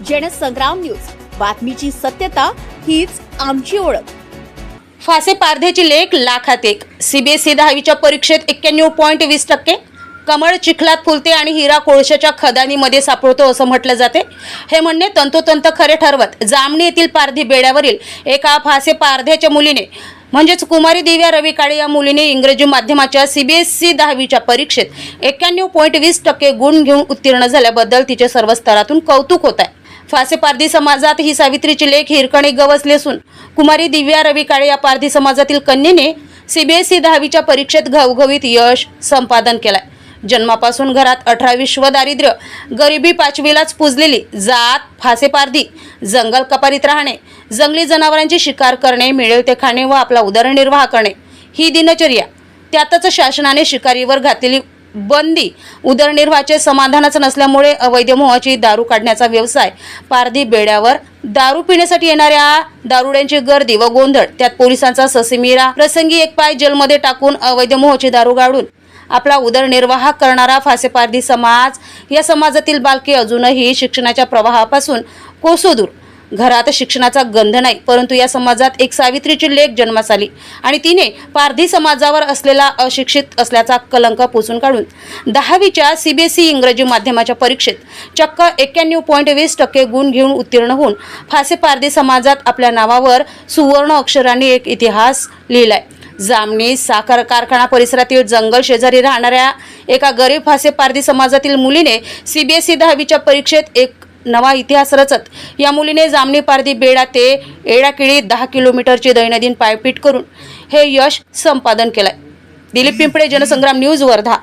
Jansangram news, बातमीची सत्यता हीच आमची ओळख। फासे पारधेची लेख लाखात एक। सीबीएसई 10वीच्या परीक्षेत 91.20%। कमळ चिखलात फुलते आणि हिरा कोळशाच्या खदानीमध्ये सापडतो असं म्हटलं जाते। हे म्हणणे तंतोतंत खरे ठरवत जामणी येथील पारधी बेड्यावरील एका फासे पारध्याच्या मुलीने म्हणजेच कुमारी दिव्या रवी काळे या मुलीने इंग्रजी माध्यमाच्या सीबीएसई 10वीच्या परीक्षेत 91.20% गुण घेऊन उत्तीर्ण झाल्याबद्दल तिचे सर्व स्तरातून कौतुक होत आहे। फासे पारधी समाजात ही सावित्रीची लेख हिरकणी गवसली असून कुमारी दिव्या रवी काळे या पारधी समाजातील कन्येने सीबीएसई 10वीच्या परीक्षेत घवघवीत यश संपादन केलंय। जन्मापासून घरात 18 विश्व दारिद्र्य, गरिबी 5वीलाच पुजलेली जात फासे पारधी, जंगल कपारीत राहणे, जंगली जनावरांची शिकार करणे, मिळेल ते खाणे व आपला उदरनिर्वाह करणे ही दिनचर्या। त्यातच शासनाने शिकारीवर घातलेली बंदी उदरनिर्वाहाचे समाधानच नसल्यामुळे अवैध मोहाची दारू काढण्याचा व्यवसाय, पारधी बेड्यावर दारू पिण्यासाठी येणाऱ्या दारुड्यांची गर्दी व गोंधळ, त्यात पोलिसांचा ससेमिरा, प्रसंगी एक पाय जेलमध्ये टाकून अवैध मोहाची दारू गाडून आपला उदरनिर्वाह करणारा फासे पारधी समाज, या समाजातील बालके अजूनही शिक्षणाच्या प्रवाहापासून कोसो दूर। घरात शिक्षणाचा गंध नाही, परंतु या समाजात एक सावित्रीची लेक जन्मास आली आणि तिने पारधी समाजावर असलेला अशिक्षित असल्याचा कलंक पुसून काढून 10वीच्या सीबीएसई इंग्रजी माध्यमाच्या परीक्षेत चक्क 91.20% गुण घेऊन उत्तीर्ण होऊन फासे पारधी समाजात आपल्या नावावर सुवर्ण अक्षरांनी एक इतिहास लिहिलाय। जामणी साखर कारखाना परिसरातील जंगल शेजारी राहणाऱ्या एका गरीब फासे पारधी समाजातील मुलीने सीबीएसई 10वीच्या परीक्षेत एक नवा इतिहास रचत या मुलीने जामणी पारधी बेडा ते एडाकिळी 10 किलोमीटरची दैनंदिन पायपीट करून हे यश संपादन केलंय। दिलीप पिंपळे, जनसंग्राम न्यूज, वर्धा।